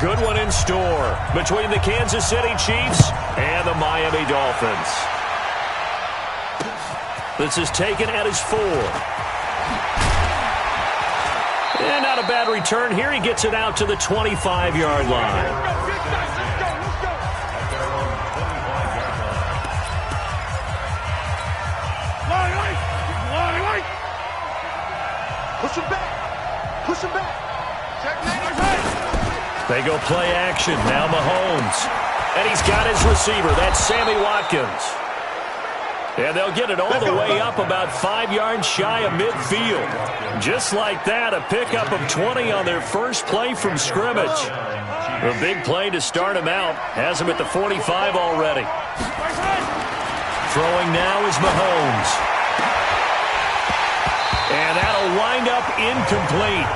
good one in store between the Kansas City Chiefs and the Miami Dolphins. This is taken at his 4. And not a bad return here. He gets it out to the 25-yard line. Push him back. Push him back. They go play action. Now Mahomes. And he's got his receiver. That's Sammy Watkins. And they'll get it all the way up about 5 yards shy of midfield. Just like that, a pickup of 20 on their first play from scrimmage. A big play to start him out. Has him at the 45 already. Throwing now is Mahomes. And that'll wind up incomplete.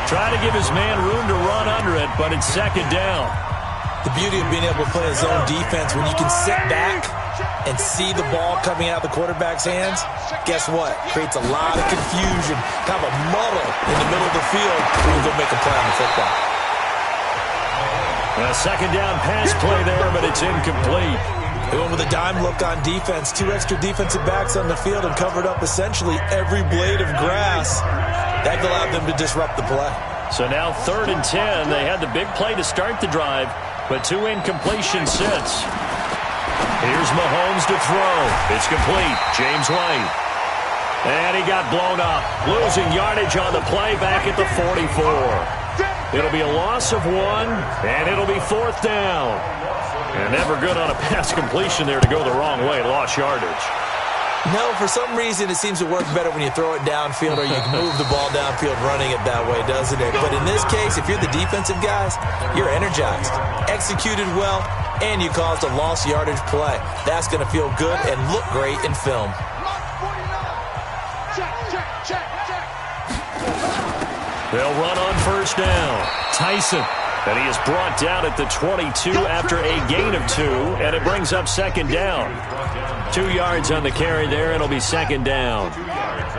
Try to give his man room to run under it, but it's second down. The beauty of being able to play a zone defense, when you can sit back and see the ball coming out of the quarterback's hands, guess what? Creates a lot of confusion, kind of a muddle in the middle of the field when you go make a play on the football. A second down pass play there, but it's incomplete. They went with a dime look on defense. 2 extra defensive backs on the field and covered up essentially every blade of grass. That allowed them to disrupt the play. So now 3rd and 10. They had the big play to start the drive, but 2 incompletions since. Here's Mahomes to throw. It's complete. James White. And he got blown up. Losing yardage on the play back at the 44. It'll be a loss of 1, and it'll be 4th down. And never good on a pass completion there to go the wrong way. Lost yardage. No, for some reason it seems to work better when you throw it downfield or you can move the ball downfield running it that way, doesn't it? But in this case, if you're the defensive guys, you're energized, executed well, and you caused a lost yardage play. That's going to feel good and look great in film. They'll run on first down. Tyson. And he is brought down at the 22 after a gain of 2, and it brings up second down. 2 yards on the carry there, and it'll be second down.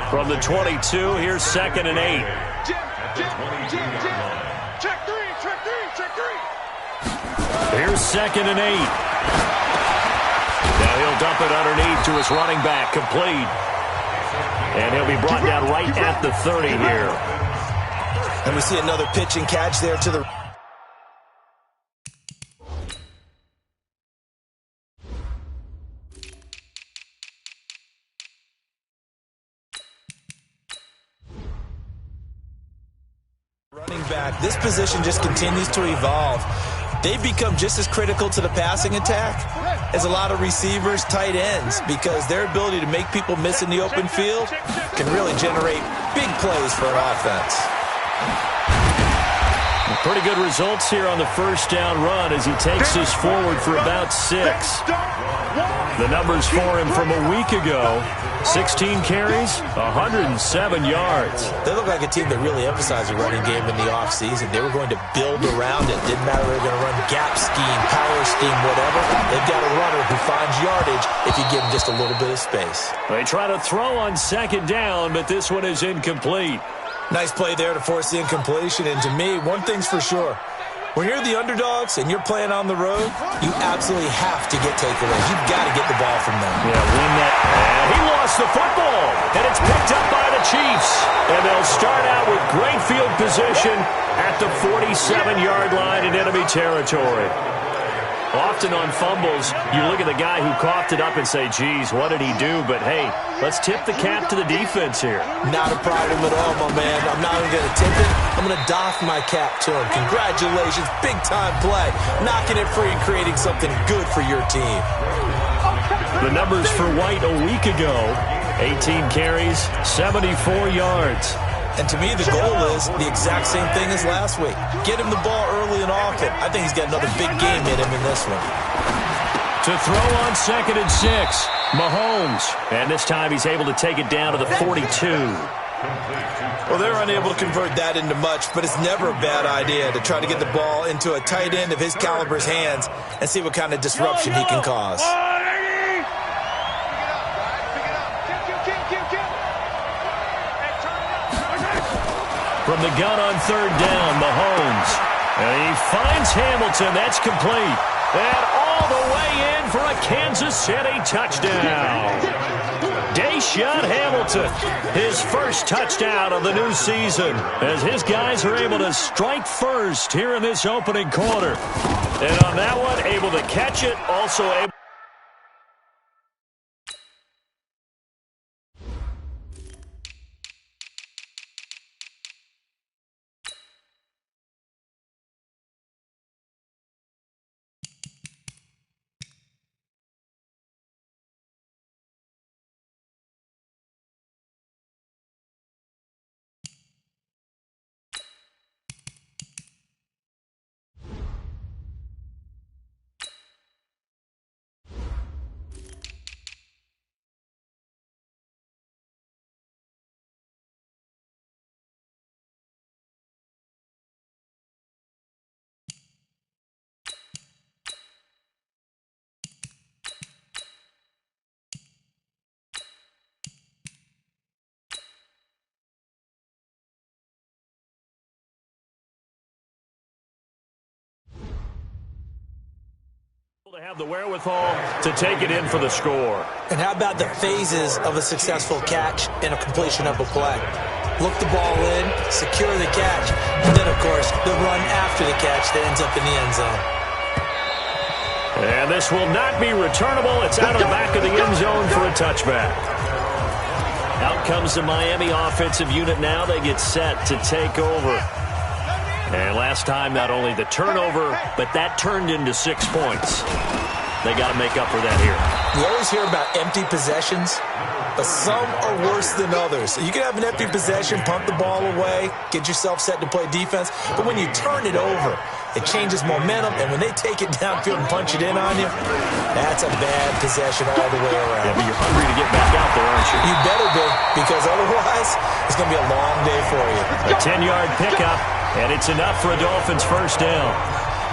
From the 22, here's 2nd and 8. Here's 2nd and 8. Now he'll dump it underneath to his running back, complete. And he'll be brought down right at the 30 here. And we see another pitch and catch there to the... running back. This position just continues to evolve. They've become just as critical to the passing attack as a lot of receivers, tight ends, because their ability to make people miss in the open field can really generate big plays for an offense. Pretty good results here on the first down run as he takes this forward for about 6. The numbers for him from a week ago: 16 carries, 107 yards. They look like a team that really emphasized the running game in the offseason. They were going to build around it. Didn't matter if they were going to run gap scheme, power scheme, whatever. They've got a runner who finds yardage if you give him just a little bit of space. They try to throw on second down, but this one is incomplete. Nice play there to force the incompletion. And to me, one thing's for sure. When you're the underdogs and you're playing on the road, you absolutely have to get takeaways. You've got to get the ball from them. Yeah, win that. And he lost the football. And it's picked up by the Chiefs. And they'll start out with great field position at the 47-yard line in enemy territory. Often on fumbles, you look at the guy who coughed it up and say, geez, what did he do? But, hey, let's tip the cap to the defense here. Not a problem at all, my man. I'm not even going to tip it. I'm going to doff my cap to him. Congratulations. Big-time play. Knocking it free and creating something good for your team. The numbers for White a week ago: 18 carries, 74 yards. And to me, the goal is the exact same thing as last week. Get him the ball early and often. I think he's got another big game in him in this one. To throw on 2nd and 6, Mahomes. And this time he's able to take it down to the 42. Well, they're unable to convert that into much, but it's never a bad idea to try to get the ball into a tight end of his caliber's hands and see what kind of disruption he can cause. From the gun on 3rd down, Mahomes. And he finds Hamilton. That's complete. And all the way in for a Kansas City touchdown. Deshaun Hamilton, his first touchdown of the new season, as his guys are able to strike first here in this opening quarter. And on that one, able to catch it, also able... to have the wherewithal to take it in for the score. And how about the phases of a successful catch and a completion of a play? Look the ball in, secure the catch, and then, of course, the run after the catch that ends up in the end zone. And this will not be returnable. It's out of the back of the end zone for a touchback. Out comes the Miami offensive unit now. They get set to take over. And last time, not only the turnover, but that turned into 6 points. They got to make up for that here. You always hear about empty possessions, but some are worse than others. You can have an empty possession, pump the ball away, get yourself set to play defense, but when you turn it over, it changes momentum, and when they take it downfield and punch it in on you, that's a bad possession all the way around. Yeah, but you're hungry to get back out there, aren't you? You better be, because otherwise, it's going to be a long day for you. A 10-yard pickup. And it's enough for a Dolphins first down.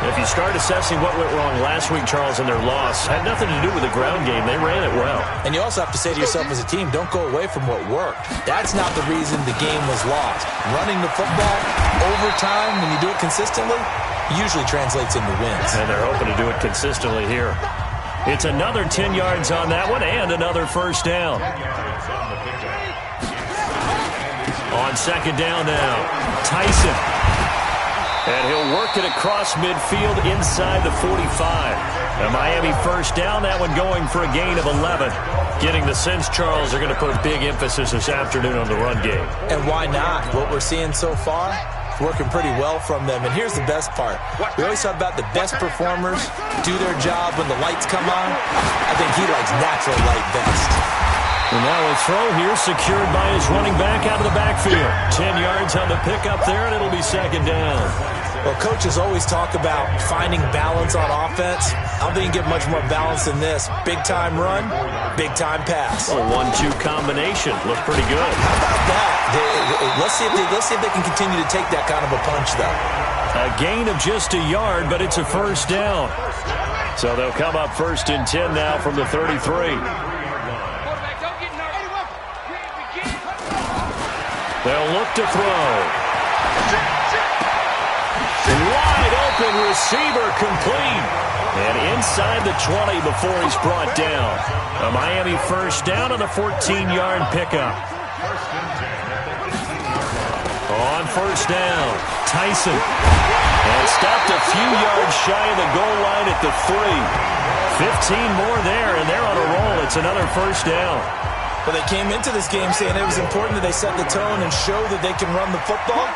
If you start assessing what went wrong last week, Charles, in their loss, had nothing to do with the ground game. They ran it well. And you also have to say to yourself as a team, don't go away from what worked. That's not the reason the game was lost. Running the football over time, when you do it consistently, usually translates into wins. And they're hoping to do it consistently here. It's another 10 yards on that one and another first down. On second down now, Tyson. And he'll work it across midfield inside the 45. A Miami first down, that one going for a gain of 11. Getting the sense, Charles, they're going to put big emphasis this afternoon on the run game. And why not? What we're seeing so far, working pretty well from them. And here's the best part. We always talk about the best performers do their job when the lights come on. I think he likes natural light best. And now a throw here secured by his running back out of the backfield. 10 yards on the pickup there, and it'll be second down. Well, coaches always talk about finding balance on offense. I don't think you get much more balance than this. Big-time run, big-time pass. A 1-2 combination. Looked pretty good. How about that? Let's see if they can continue to take that kind of a punch, though. A gain of just a yard, but it's a first down. So they'll come up first and 10 now from the 33. They'll look to throw. Wide open receiver complete. And inside the 20 before he's brought down. A Miami first down on the 14-yard pickup. On first down, Tyson. And stopped a few yards shy of the goal line at the 3. 15 more there, and they're on a roll. It's another first down. Well, they came into this game saying it was important that they set the tone and show that they can run the football.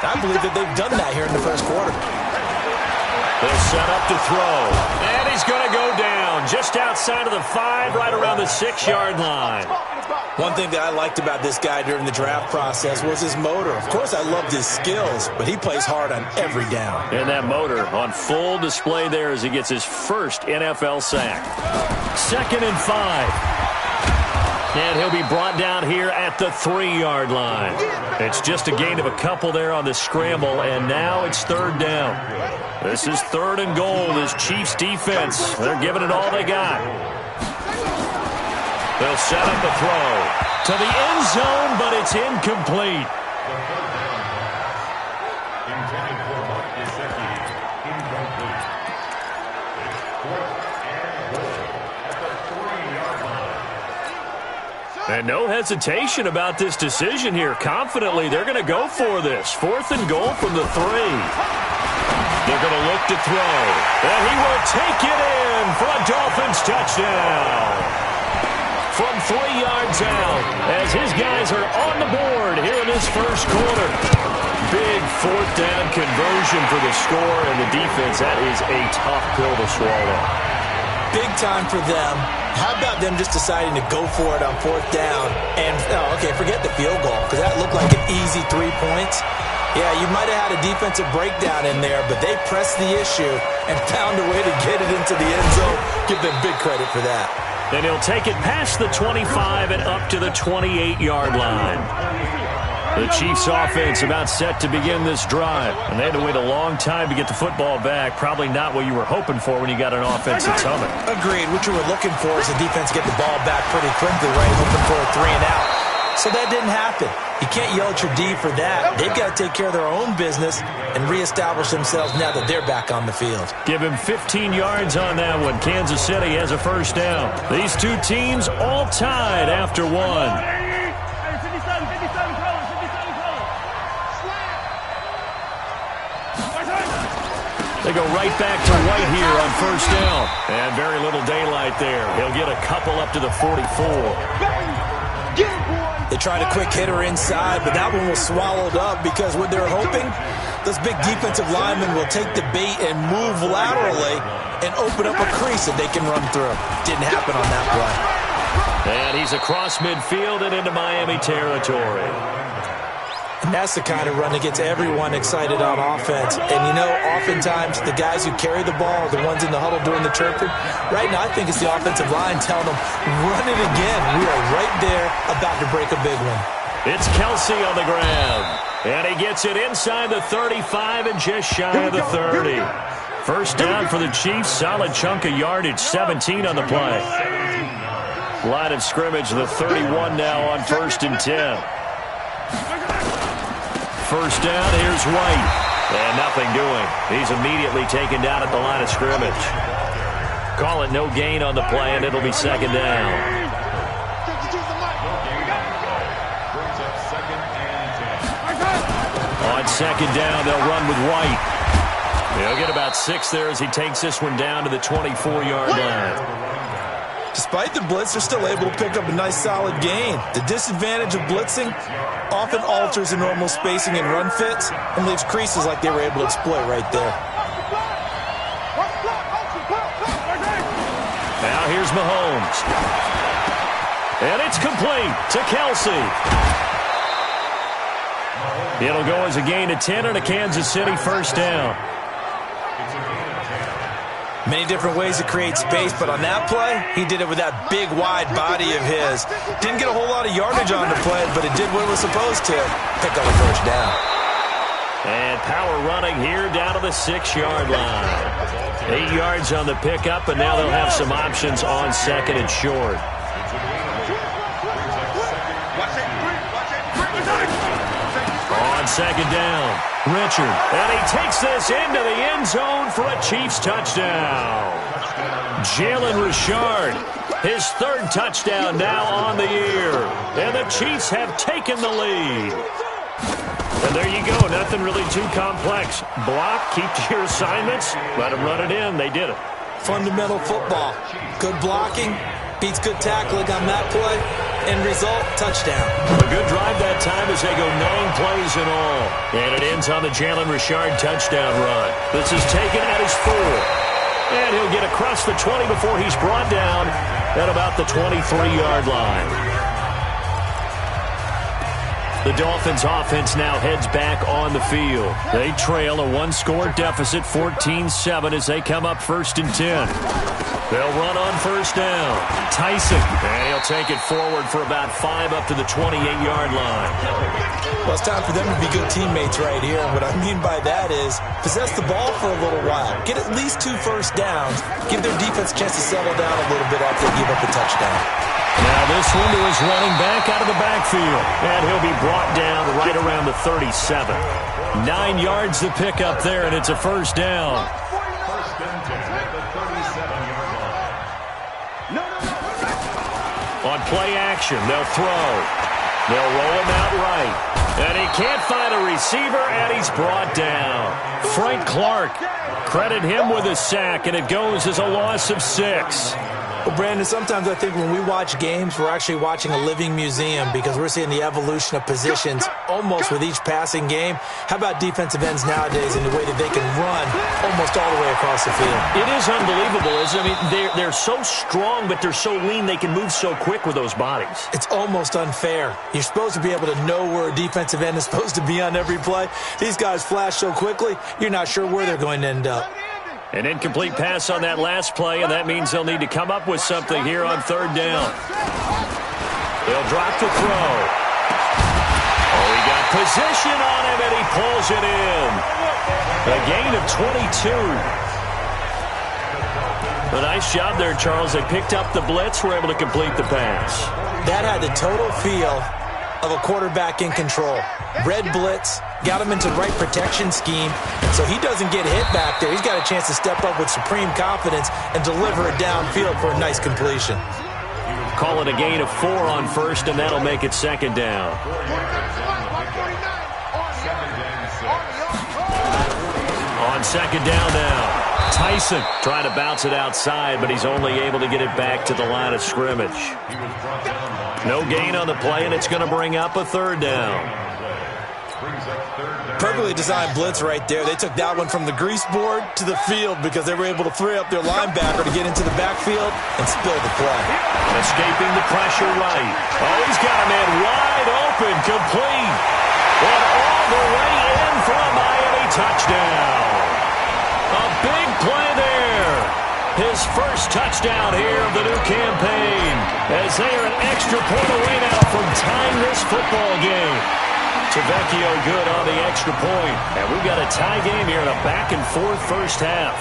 I believe that they've done that here in the first quarter. They'll set up to throw. And he's going to go down just outside of the 5, right around the 6-yard line. One thing that I liked about this guy during the draft process was his motor. Of course, I loved his skills, but he plays hard on every down. And that motor on full display there as he gets his first NFL sack. 2nd and 5. And he'll be brought down here at the 3-yard line. It's just a gain of a couple there on the scramble, and now it's third down. This is 3rd and goal. This Chiefs defense, they're giving it all they got. They'll set up a throw to the end zone, but it's incomplete. And no hesitation about this decision here. Confidently, they're going to go for this. 4th and goal from the 3. They're going to look to throw. And he will take it in for a Dolphins touchdown. From 3 yards out, as his guys are on the board here in this first quarter. Big 4th down conversion for the score, and the defense, that is a tough pill to swallow. Big time for them. How about them just deciding to go for it on 4th down? And, okay, forget the field goal, because that looked like an easy 3 points. Yeah, you might have had a defensive breakdown in there, but they pressed the issue and found a way to get it into the end zone. Give them big credit for that. And he'll take it past the 25 and up to the 28-yard line. The Chiefs offense about set to begin this drive. And they had to wait a long time to get the football back. Probably not what you were hoping for when you got an offense that's humming. Agreed. What you were looking for is the defense get the ball back pretty quickly, right? Hoping for a 3 and out. So that didn't happen. You can't yell at your D for that. They've got to take care of their own business and reestablish themselves now that they're back on the field. Give him 15 yards on that one. Kansas City has a first down. These two teams all tied after one. They go right back to White here on first down. And very little daylight there. He'll get a couple up to the 44. They tried a quick hitter inside, but that one was swallowed up because what they're hoping, those big defensive linemen will take the bait and move laterally and open up a crease that they can run through. Didn't happen on that play. And he's across midfield and into Miami territory. And that's the kind of run that gets everyone excited on offense. And, you know, oftentimes the guys who carry the ball are the ones in the huddle doing the chirping. Right now, I think it's the offensive line telling them, run it again. We are right there about to break a big one. It's Kelsey on the ground. And he gets it inside the 35 and just shy of the 30. First down for the Chiefs. Solid chunk of yardage. 17 on the play. Line of scrimmage, the 31 now on 1st and 10. First down, here's White. And nothing doing. He's immediately taken down at the line of scrimmage. Call it no gain on the play, and it'll be second down. On second down, they'll run with White. He'll get about 6 there as he takes this one down to the 24-yard line. Despite the blitz, they're still able to pick up a nice solid gain. The disadvantage of blitzing often alters the normal spacing and run fits and leaves creases like they were able to exploit right there. Now here's Mahomes. And it's complete to Kelsey. It'll go as a gain of 10 on a Kansas City first down. Many different ways to create space, but on that play, he did it with that big, wide body of his. Didn't get a whole lot of yardage on the play, but it did what it was supposed to. Pick up a first down. And power running here down to the 6-yard line. 8 yards on the pickup, and now they'll have some options on second and short. On second down, Richard. And he takes this into the end zone for a Chiefs touchdown. Jalen Richard, his 3rd touchdown now on the year. And the Chiefs have taken the lead. And there you go, nothing really too complex. Block, keep to your assignments, let them run it in. They did it. Fundamental football. Good blocking, beats good tackling on that play. End result, touchdown. A good drive that time as they go 9 plays in all. And it ends on the Jalen Richard touchdown run. This is taken at his 4. And he'll get across the 20 before he's brought down at about the 23-yard line. The Dolphins offense now heads back on the field. They trail a 1-score deficit, 14-7, as they come up 1st and 10. They'll run on first down. Tyson, and he'll take it forward for about 5 up to the 28-yard line. Well, it's time for them to be good teammates right here. And what I mean by that is possess the ball for a little while. Get at least 2 first downs. Give their defense a chance to settle down a little bit after they give up a touchdown. Now this one to his running back out of the backfield. And he'll be brought down right around the 37. 9 yards to pick up there, and it's a first down. On play action, they'll throw. They'll roll him out right. And he can't find a receiver, and he's brought down. Frank Clark, credit him with a sack, and it goes as a loss of 6. Well, Brandon, sometimes I think when we watch games, we're actually watching a living museum because we're seeing the evolution of positions almost with each passing game. How about defensive ends nowadays and the way that they can run almost all the way across the field? It is unbelievable, isn't it? I mean, they're so strong, but they're so lean they can move so quick with those bodies. It's almost unfair. You're supposed to be able to know where a defensive end is supposed to be on every play. These guys flash so quickly, you're not sure where they're going to end up. An incomplete pass on that last play, and that means they'll need to come up with something here on third down. They'll drop the throw. Oh, he got position on him, and he pulls it in. A gain of 22. A nice job there, Charles. They picked up the blitz, were able to complete the pass. That had the total feel of a quarterback in control. Red blitz, got him into the right protection scheme, so he doesn't get hit back there. He's got a chance to step up with supreme confidence and deliver it downfield for a nice completion. Call it a gain of 4 on first, and that'll make it second down. On second down now. Tyson trying to bounce it outside, but he's only able to get it back to the line of scrimmage. No gain on the play, and it's going to bring up a third down. Perfectly designed blitz right there. They took that one from the grease board to the field because they were able to free up their linebacker to get into the backfield and spill the play. Escaping the pressure right. Oh, he's got a man wide open, complete. And all the way in for a Miami touchdown. A big play there. His first touchdown here of the new campaign, as they are an extra point away now from tying this football game. Tavecchio good on the extra point. And we've got a tie game here in a back-and-forth first half.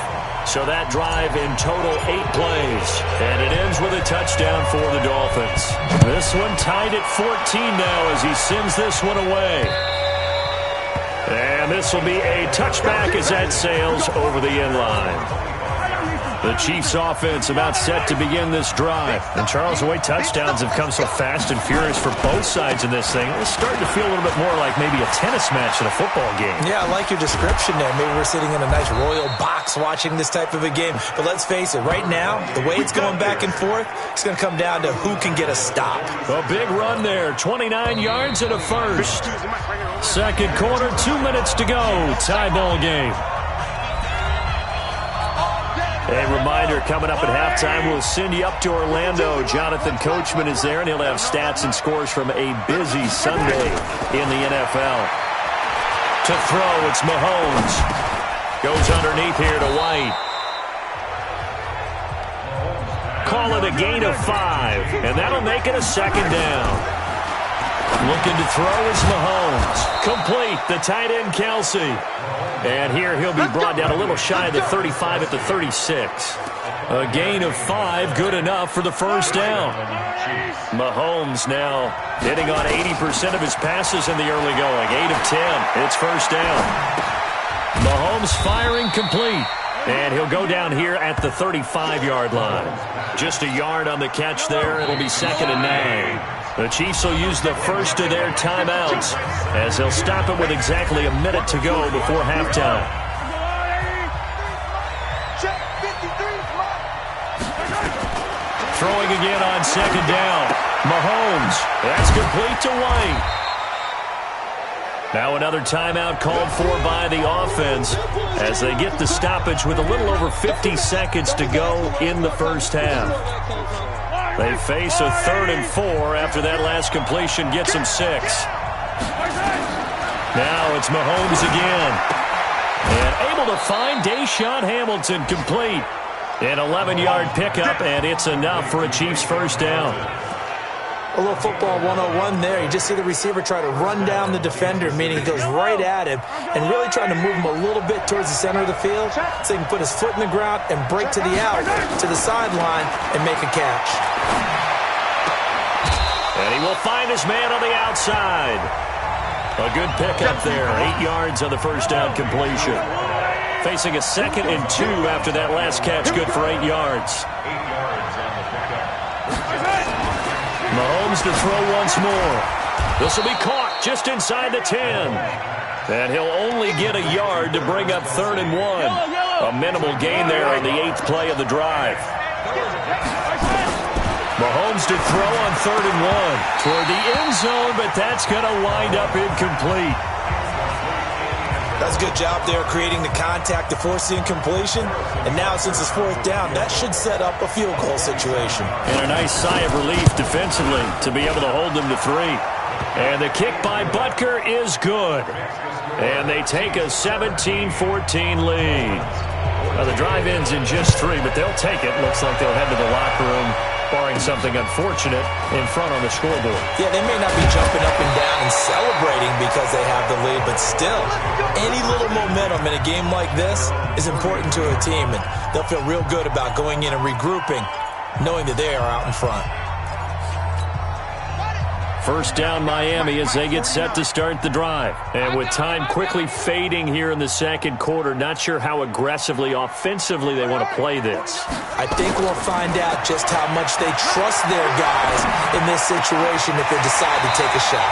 So that drive in total 8 plays. And it ends with a touchdown for the Dolphins. This one tied at 14 now as he sends this one away. And this will be a touchback as that sails over the end line. The Chiefs offense about set to begin this drive. And Charles, the way touchdowns have come so fast and furious for both sides in this thing, it's starting to feel a little bit more like maybe a tennis match than a football game. Yeah, I like your description there. Maybe we're sitting in a nice royal box watching this type of a game. But let's face it, right now, the way it's going back and forth, it's going to come down to who can get a stop. A big run there, 29 yards and a first. Second quarter, 2 minutes to go. Tie ball game. A reminder, coming up at halftime, we'll send you up to Orlando. Jonathan Coachman is there, and he'll have stats and scores from a busy Sunday in the NFL. To throw, it's Mahomes. Goes underneath here to White. Call it a gain of 5, and that'll make it a second down. Looking to throw is Mahomes. Complete, the tight end Kelsey. And here he'll be brought down a little shy of the 35 at the 36. A gain of 5, good enough for the first down. Mahomes now hitting on 80% of his passes in the early going. 8 of 10, it's first down. Mahomes firing complete. And he'll go down here at the 35-yard line. Just a yard on the catch there. It'll be second and 9. The Chiefs will use the first of their timeouts as they'll stop it with exactly a minute to go before halftime. Throwing again on second down. Mahomes. That's complete to White. Now another timeout called for by the offense as they get the stoppage with a little over 50 seconds to go in the first half. They face a 3rd and 4 after that last completion gets them 6. Now it's Mahomes again. And able to find Deshaun Hamilton complete. An 11-yard pickup, and it's enough for a Chiefs first down. A little football 101 there. You just see the receiver try to run down the defender, meaning he goes right at him and really trying to move him a little bit towards the center of the field so he can put his foot in the ground and break to the out, to the sideline, and make a catch. And he will find his man on the outside. A good pickup there. 8 yards on the first down completion. Facing a 2nd and 2 after that last catch. Good for 8 yards. Mahomes to throw once more. This will be caught just inside the 10. And he'll only get a yard to bring up 3rd and 1. A minimal gain there on the 8th play of the drive. Mahomes to throw on 3rd and 1 toward the end zone, but that's going to wind up incomplete. That's a good job there creating the contact to force the incompletion. And now since it's 4th down, that should set up a field goal situation. And a nice sigh of relief defensively to be able to hold them to 3. And the kick by Butker is good. And they take a 17-14 lead. Now the drive ends in just 3, but they'll take it. Looks like they'll head to the locker room, barring something unfortunate in front on the scoreboard. Yeah, they may not be jumping up and down and celebrating because they have the lead, but still, any little momentum in a game like this is important to a team, and they'll feel real good about going in and regrouping, knowing that they are out in front. First down Miami as they get set to start the drive. And with time quickly fading here in the second quarter, not sure how aggressively, offensively they want to play this. I think we'll find out just how much they trust their guys in this situation if they decide to take a shot.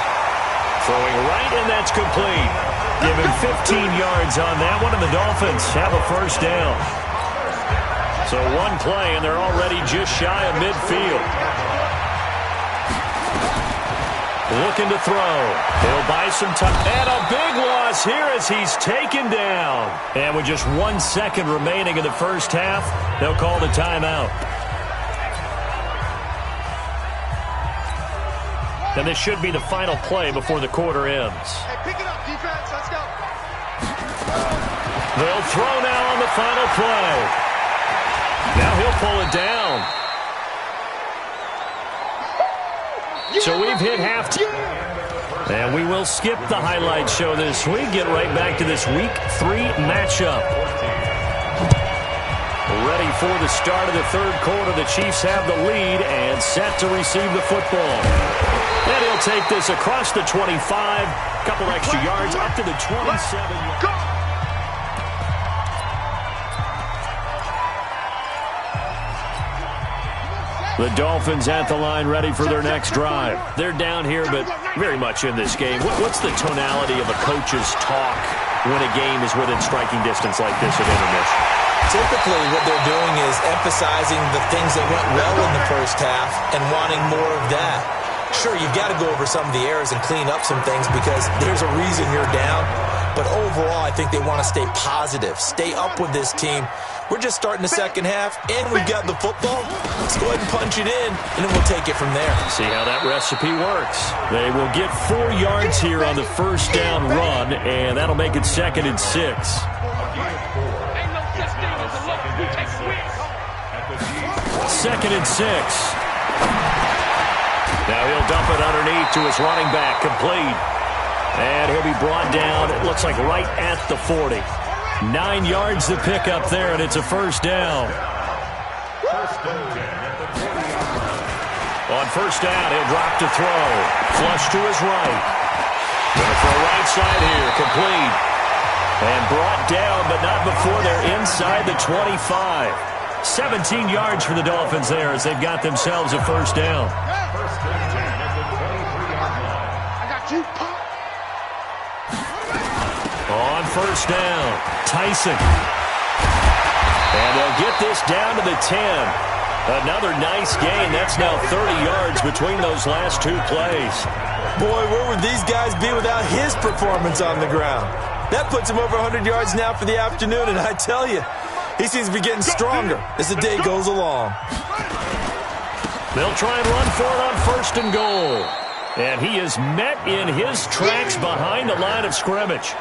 Throwing right, and that's complete. Give him 15 yards on that one, and the Dolphins have a first down. So one play, and they're already just shy of midfield. Looking to throw. He'll buy some time. And a big loss here as he's taken down. And with just 1 second remaining in the first half, they'll call the timeout. And this should be the final play before the quarter ends. Hey, pick it up, defense. Let's go. They'll throw now on the final play. Now he'll pull it down. So we've hit halftime. And we will skip the highlight show this week. Get right back to this Week 3 matchup. Ready for the start of the third quarter. The Chiefs have the lead and set to receive the football. And he'll take this across the 25. Couple extra yards up to the 27. Go! The Dolphins at the line ready for their next drive. They're down here, but very much in this game. What's the tonality of a coach's talk when a game is within striking distance like this at intermission? Typically, what they're doing is emphasizing the things that went well in the first half and wanting more of that. Sure, you've got to go over some of the errors and clean up some things because there's a reason you're down. But overall, I think they want to stay positive, stay up with this team. We're just starting the second half, and we've got the football. Let's go ahead and punch it in, and then we'll take it from there. See how that recipe works. They will get 4 yards here on the first down run, and that'll make it 2nd and 6. Ain't no such thing as a look. We take swings. 2nd and 6. Now he'll dump it underneath to his running back, complete. And he'll be brought down, it looks like right at the 40. 9 yards to pick up there, and it's a first down. On first down, he'll drop to throw. Flush to his right. Going to throw right side here, complete. And brought down, but not before they're inside the 25. 17 yards for the Dolphins there as they've got themselves a first down. I got you, Pop. On first down, Tyson. And they'll get this down to the 10. Another nice gain. That's now 30 yards between those last 2 plays. Boy, where would these guys be without his performance on the ground? That puts him over 100 yards now for the afternoon, and I tell you, he seems to be getting stronger as the day goes along. They'll try and run for it on first and goal. And he is met in his tracks behind the line of scrimmage.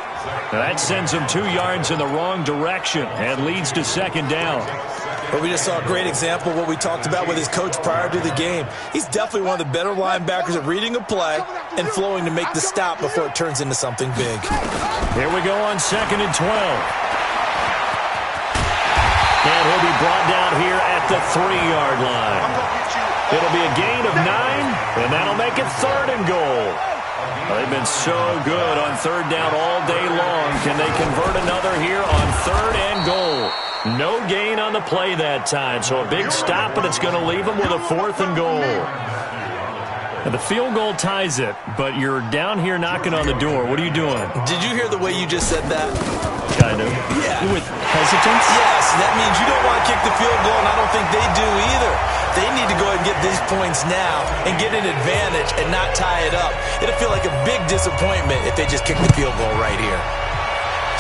That sends him 2 yards in the wrong direction and leads to second down. Well, we just saw a great example of what we talked about with his coach prior to the game. He's definitely one of the better linebackers at reading a play and flowing to make the stop before it turns into something big. Here we go on 2nd and 12. And he'll be brought down here at the 3-yard line. It'll be a gain of 9, and that'll make it 3rd and goal. They've been so good on 3rd down all day long. Can they convert another here on 3rd and goal? No gain on the play that time, so a big stop, but it's going to leave them with a 4th and goal. And the field goal ties it, but you're down here knocking on the door. What are you doing? Did you hear the way you just said that? Kind of. Yeah. With hesitance? Yes, that means you don't want to kick the field goal, and I don't think they do either. They need to go ahead and get these points now and get an advantage and not tie it up. It'll feel like a big disappointment if they just kick the field goal right here.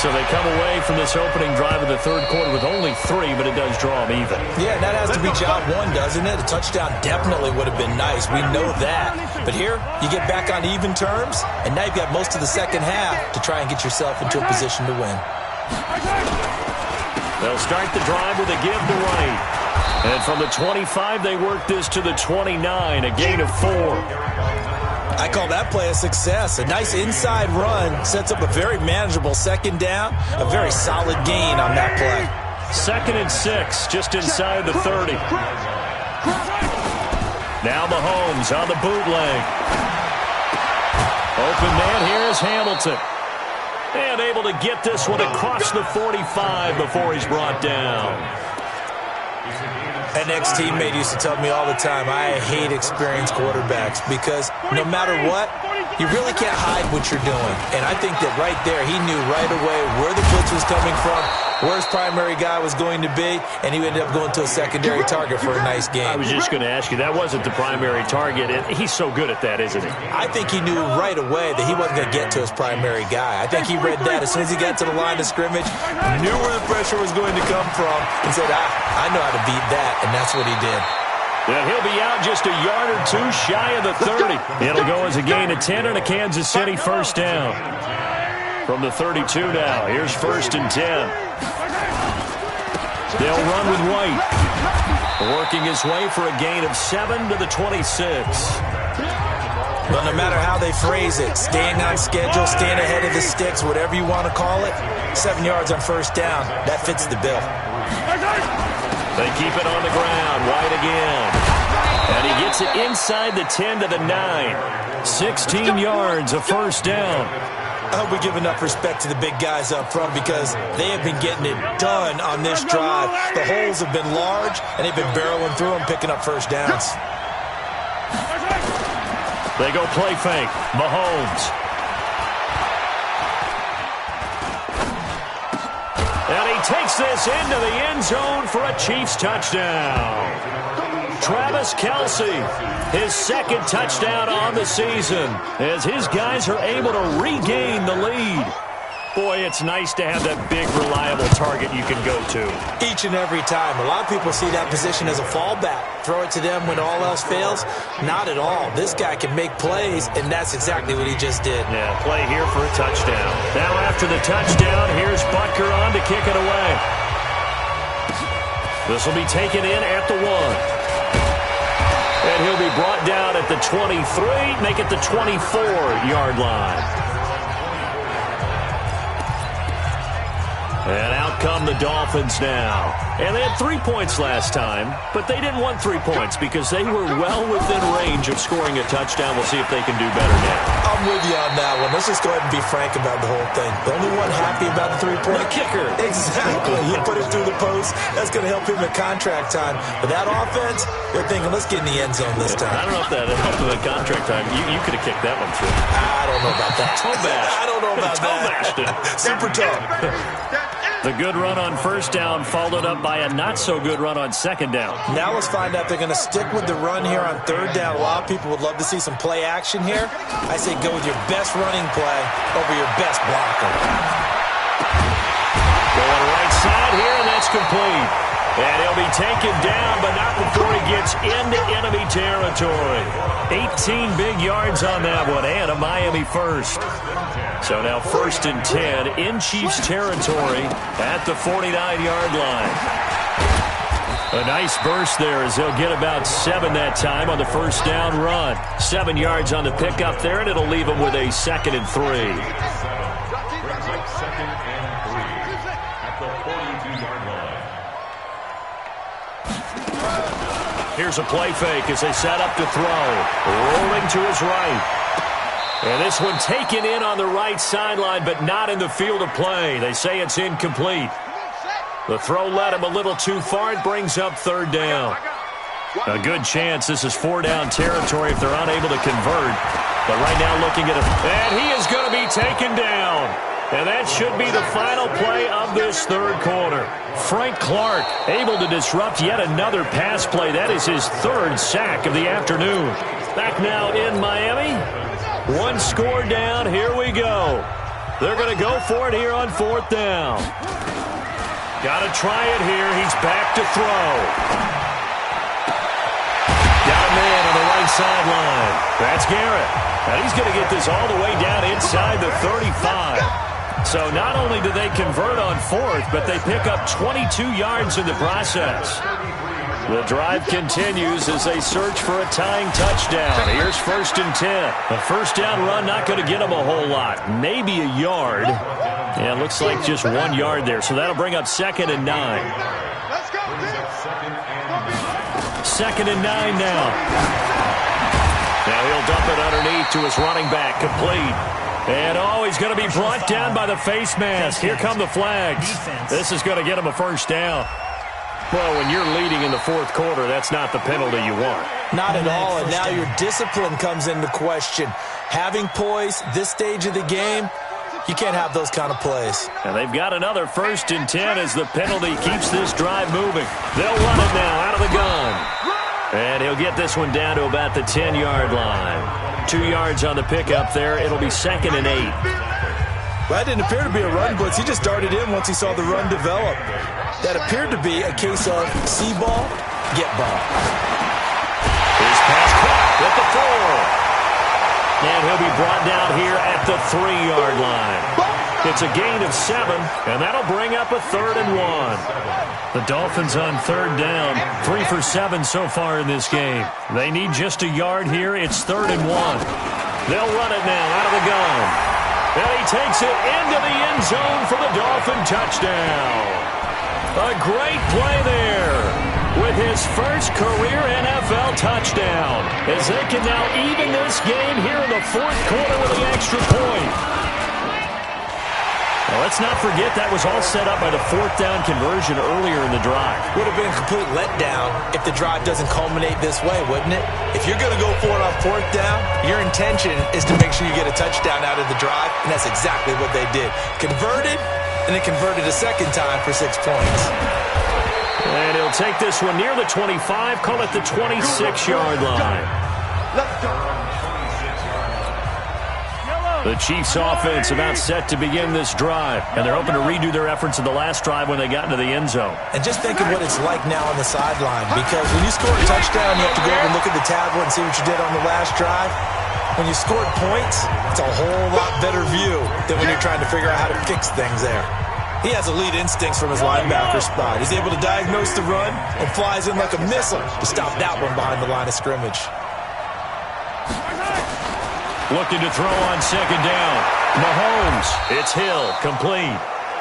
So they come away from this opening drive of the 3rd quarter with only 3, but it does draw them even. Yeah, that has to be job 1, doesn't it? A touchdown definitely would have been nice. We know that. But here, you get back on even terms, and now you've got most of the second half to try and get yourself into a position to win. They'll start the drive with a give to right. And from the 25, they work this to the 29, a gain of 4. I call that play a success. A nice inside run sets up a very manageable 2nd down, a very solid gain on that play. 2nd and 6, just inside the 30. Now Mahomes on the bootleg. Open man here is Hamilton. And able to get this one across the 45 before he's brought down. An ex-teammate used to tell me all the time, I hate experienced quarterbacks because no matter what, you really can't hide what you're doing. And I think that right there, he knew right away where the blitz was coming from, where his primary guy was going to be, and he ended up going to a secondary target for a nice game. I was just going to ask you, that wasn't the primary target, and he's so good at that, isn't he? I think he knew right away that he wasn't going to get to his primary guy. I think he read that as soon as he got to the line of scrimmage, knew where the pressure was going to come from, and said, I know how to beat that, and that's what he did. And he'll be out just a yard or 2 shy of the 30. It'll go as a gain of 10 and a Kansas City 1st down. From the 32 now, here's 1st and 10. They'll run with White. Working his way for a gain of 7 to the 26. Well, no matter how they phrase it, staying on schedule, staying ahead of the sticks, whatever you want to call it, 7 yards on 1st down, that fits the bill. They keep it on the ground. White again. And he gets it inside the 10 to the 9. 16 yards, a 1st down. I hope we give enough respect to the big guys up front because they have been getting it done on this drive. The holes have been large, and they've been barreling through them, picking up 1st downs. They go play fake. Mahomes. And he takes this into the end zone for a Chiefs touchdown. Travis Kelce, his 2nd touchdown on the season, as his guys are able to regain the lead. Boy, it's nice to have that big, reliable target you can go to. Each and every time. A lot of people see that position as a fallback. Throw it to them when all else fails. Not at all. This guy can make plays, and that's exactly what he just did. Yeah, play here for a touchdown. Now after the touchdown, here's Butker on to kick it away. This will be taken in at the 1. And he'll be brought down at the 23, make it the 24-yard line. And out come the Dolphins now. And they had 3 points last time, but they didn't want 3 points because they were well within range of scoring a touchdown. We'll see if they can do better now. I'm with you on that one. Let's just go ahead and be frank about the whole thing. The only one happy about the 3-point kicker. Exactly. He put it through the post. That's going to help him at contract time. But that offense, they're thinking, let's get in the end zone this time. I don't know if that helped him at contract time. You could have kicked that one through. I don't know about that. Toe bash. I don't know about toe bashed it. Super toe. The good run on 1st down followed up by a not-so-good run on 2nd down. Now let's find out if they're going to stick with the run here on 3rd down. A lot of people would love to see some play action here. I say go with your best running play over your best blocker. Going right side here, and that's complete. And he'll be taken down, but not before he gets into enemy territory. 18 big yards on that one, and a Miami first. So now 1st and 10 in Chiefs territory at the 49-yard line. A nice burst there as they'll get about 7 that time on the first down run. 7 yards on the pickup there, and it'll leave them with a 2nd and 3. Second and 3 at the 42-yard line. Here's a play fake as they set up to throw. Rolling to his right. And this one taken in on the right sideline, but not in the field of play. They say it's incomplete. The throw led him a little too far. It brings up 3rd down. A good chance this is 4-down territory if they're unable to convert. But right now looking at it, and he is going to be taken down. And that should be the final play of this 3rd quarter. Frank Clark able to disrupt yet another pass play. That is his 3rd sack of the afternoon. Back now in Miami. 1 score down. Here we go. They're going to go for it here on 4th down. Got to try it here. He's back to throw. Got a man on the right sideline. That's Garrett. And he's going to get this all the way down inside the 35. So not only do they convert on 4th, but they pick up 22 yards in the process. The drive continues as they search for a tying touchdown. Here's 1st and 10. A first down run not going to get them a whole lot. Maybe a yard. Yeah, it looks like just 1 yard there. So that'll bring up 2nd and 9. Let's go, 2nd and 9 now. Now he'll dump it underneath to his running back. Complete. And he's going to be brought down by the face mask. Here come the flags. This is going to get him a first down. Well, when you're leading in the 4th quarter, that's not the penalty you want. Not at all, and now your discipline comes into question. Having poise this stage of the game, you can't have those kind of plays. And they've got another 1st and 10 as the penalty keeps this drive moving. They'll run it now out of the gun. And he'll get this one down to about the 10-yard line. 2 yards on the pickup there. It'll be 2nd and 8. Well, that didn't appear to be a run blitz. He just darted in once he saw the run develop. That appeared to be a case of see ball, get ball. His pass caught at the 4. And he'll be brought down here at the 3-yard line. It's a gain of 7, and that'll bring up a 3rd and 1. The Dolphins on 3rd down, 3 for 7 so far in this game. They need just a yard here. It's 3rd and 1. They'll run it now out of the gun. And he takes it into the end zone for the Dolphin touchdown. A great play there with his first career NFL touchdown as they can now even this game here in the 4th quarter with the extra point. Now, let's not forget that was all set up by the 4th down conversion earlier in the drive. Would have been a complete letdown if the drive doesn't culminate this way, wouldn't it? If you're going to go for it on 4th down, your intention is to make sure you get a touchdown out of the drive, and that's exactly what they did. Converted, and then converted a 2nd time for 6 points. And he'll take this one near the 25, call it the 26-yard line. Let's go. The Chiefs offense about set to begin this drive, and they're hoping to redo their efforts in the last drive when they got into the end zone. And just think of what it's like now on the sideline, because when you score a touchdown, you have to go over and look at the tablet and see what you did on the last drive. When you scored points, it's a whole lot better view than when you're trying to figure out how to fix things there. He has elite instincts from his linebacker spot. He's able to diagnose the run and flies in like a missile to stop that one behind the line of scrimmage. Looking to throw on 2nd down. Mahomes, it's Hill, complete.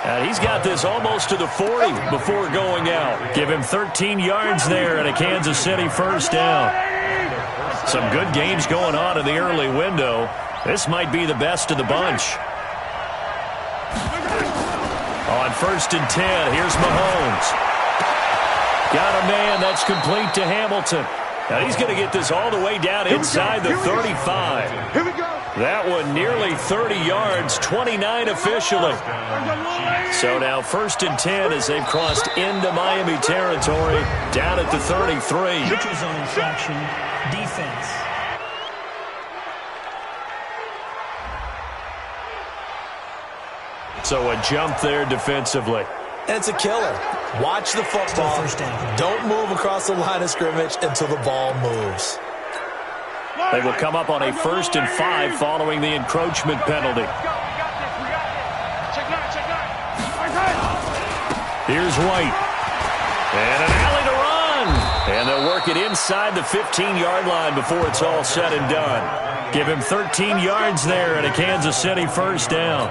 And he's got this almost to the 40 before going out. Give him 13 yards there and a Kansas City first down. Some good games going on in the early window. This might be the best of the bunch. On 1st and 10, here's Mahomes. Got a man that's complete to Hamilton. Now he's going to get this all the way down inside the 35. Here we go. That one nearly 30 yards, 29 officially. So now 1st and 10 as they've crossed into Miami territory, down at the 33. Neutral zone infraction, defense. So a jump there defensively. And it's a killer. Watch the football. Don't move across the line of scrimmage until the ball moves. They will come up on a 1st and 5 following the encroachment penalty. Here's White. And an alley to run. And they'll work it inside the 15-yard line before it's all said and done. Give him 13 yards there and a Kansas City first down.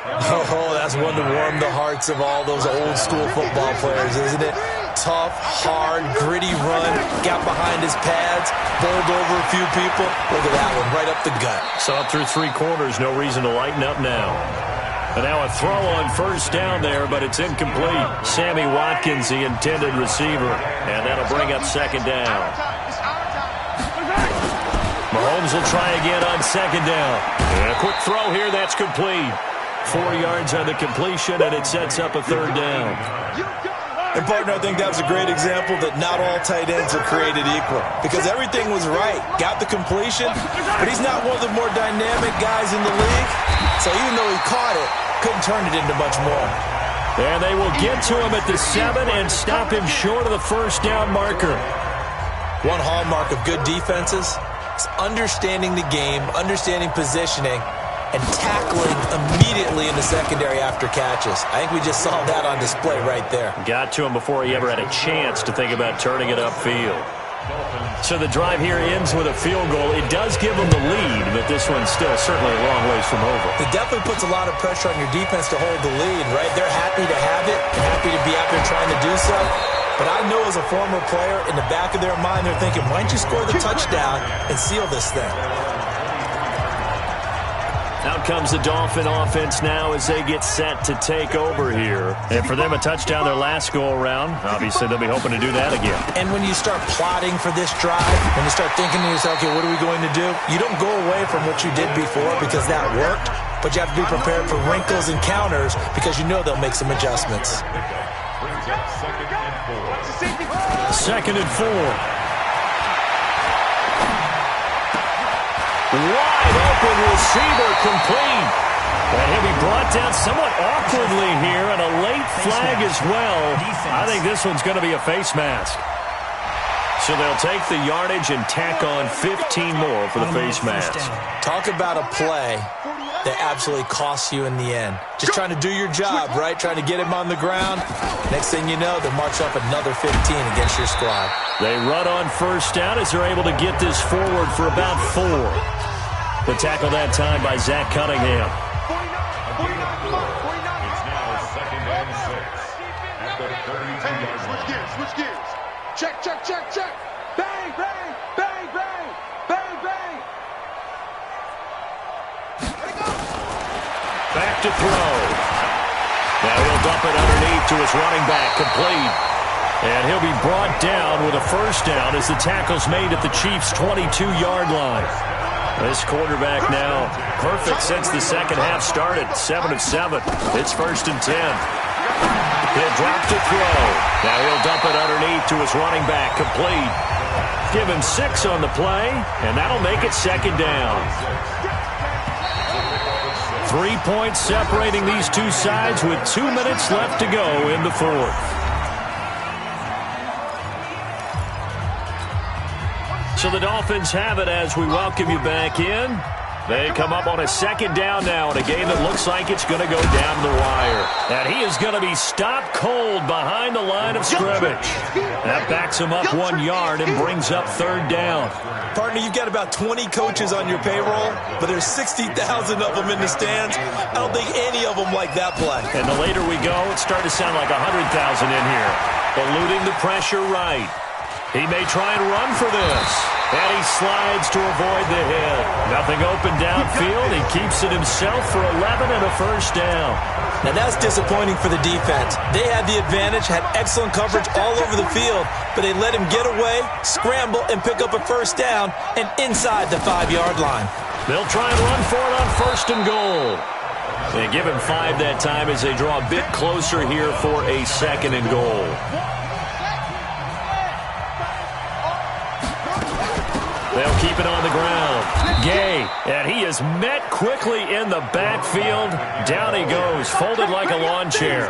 Oh, that's one to warm the hearts of all those old-school football players, isn't it? Tough, hard, gritty run, got behind his pads, bowled over a few people. Look at that one, right up the gut. Saw it through 3 quarters, no reason to lighten up now. And now a throw on first down there, but it's incomplete. Sammy Watkins, the intended receiver, and that'll bring up second down. Mahomes will try again on second down. And a quick throw here, that's complete. 4 yards on the completion, and it sets up a third down. And, partner, I think that was a great example that not all tight ends are created equal because everything was right. Got the completion, but he's not one of the more dynamic guys in the league. So even though he caught it, couldn't turn it into much more. And they will get to him at the 7 and stop him short of the first down marker. One hallmark of good defenses is understanding the game, understanding positioning, and tackling immediately in the secondary after catches. I think we just saw that on display right there. Got to him before he ever had a chance to think about turning it upfield. So the drive here ends with a field goal. It does give them the lead, but this one's still certainly a long ways from over. It definitely puts a lot of pressure on your defense to hold the lead, right? They're happy to have it, happy to be out there trying to do so. But I know as a former player, in the back of their mind, they're thinking, why don't you score the touchdown and seal this thing? Out comes the Dolphin offense now as they get set to take over here. And for them, a touchdown their last go-around. Obviously, they'll be hoping to do that again. And when you start plotting for this drive, when you start thinking to yourself, okay, what are we going to do? You don't go away from what you did before because that worked, but you have to be prepared for wrinkles and counters because you know they'll make some adjustments. Second and 4. Wide open receiver complete. And he'll be brought down somewhat awkwardly here, and a late flag as well. I think this one's going to be a face mask. So they'll take the yardage and tack on 15 more for the face mask. Talk about a play that absolutely costs you in the end. Just trying to do your job, right? Trying to get him on the ground. Next thing you know, they'll march up another 15 against your squad. They run on first down as they're able to get this forward for about 4. The tackle that time by Zach Cunningham. It's now second and 6 at the 32-yard line. Switch gears. Check. Bang, bang, bang, bang, bang, bang. Back to throw. Now he'll dump it underneath to his running back, complete. And he'll be brought down with a first down as the tackle's made at the Chiefs' 22-yard line. This quarterback now perfect since the second half started. 7 of 7. It's first and 10. He'll drop to throw. Now he'll dump it underneath to his running back, complete. Give him 6 on the play, and that'll make it second down. 3 points separating these two sides with 2 minutes left to go in the fourth. So the Dolphins have it as we welcome you back in. They come up on a second down now in a game that looks like it's going to go down the wire. And he is going to be stopped cold behind the line of scrimmage. That backs him up 1 yard and brings up third down. Partner, you've got about 20 coaches on your payroll, but there's 60,000 of them in the stands. I don't think any of them like that play. And the later we go, it's starting to sound like 100,000 in here. Eluding the pressure right. He may try and run for this. And he slides to avoid the hit. Nothing open downfield. He keeps it himself for 11 and a first down. Now that's disappointing for the defense. They had the advantage, had excellent coverage all over the field, but they let him get away, scramble, and pick up a first down and inside the 5-yard line. They'll try and run for it on first and goal. They give him 5 that time as they draw a bit closer here for a second and goal. They'll keep it on the ground. Gay, and he is met quickly in the backfield. Down he goes, folded like a lawn chair.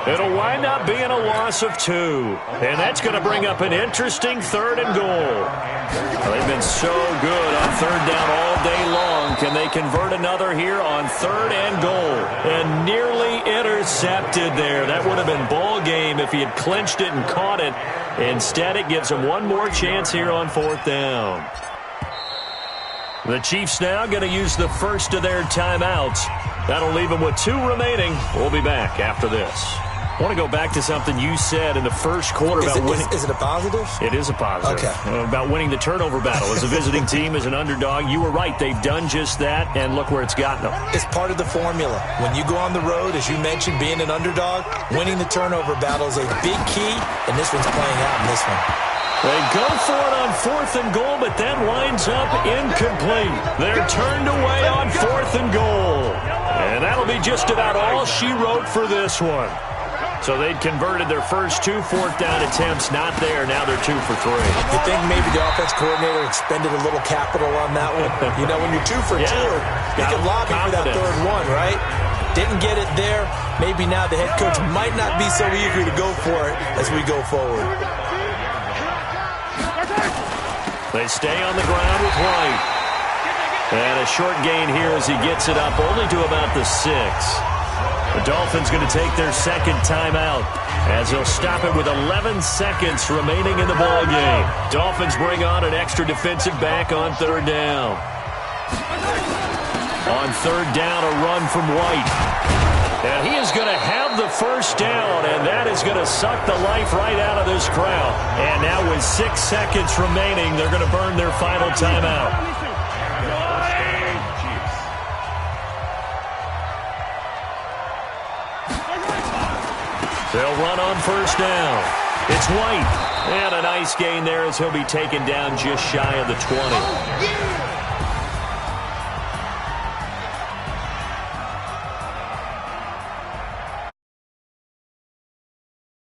It'll wind up being a loss of 2. And that's going to bring up an interesting 3rd and goal. Well, they've been so good on 3rd down all day long. Can they convert another here on 3rd and goal? And nearly intercepted there. That would have been ball game if he had clinched it and caught it. Instead, it gives them one more chance here on 4th down. The Chiefs now going to use the first of their timeouts. That'll leave them with 2 remaining. We'll be back after this. I want to go back to something you said in the first quarter about winning. Is it a positive? It is a positive. Okay. About winning the turnover battle as a visiting team, as an underdog. You were right. They've done just that, and look where it's gotten them. It's part of the formula. When you go on the road, as you mentioned, being an underdog, winning the turnover battle is a big key, and this one's playing out in this one. They go for it on 4th and goal, but that winds up incomplete. They're turned away on 4th and goal. And that'll be just about all she wrote for this one. So they'd converted their first 2 4th down attempts. Not there. Now they're 2 for 3. You think maybe the offense coordinator expended a little capital on that one? You know, when you're 2 for 2, you can lobby for that 3rd one, right? Didn't get it there. Maybe now the head coach might not be so eager to go for it as we go forward. They stay on the ground with White. And a short gain here as he gets it up only to about the 6. The Dolphins going to take their second timeout as they'll stop it with 11 seconds remaining in the ball game. Dolphins bring on an extra defensive back on 3rd down. On 3rd down, a run from White. And he is going to have the first down, and that is going to suck the life right out of this crowd. And now with 6 seconds remaining, they're going to burn their final timeout. They'll run on 1st down. It's White. And a nice gain there as he'll be taken down just shy of the 20.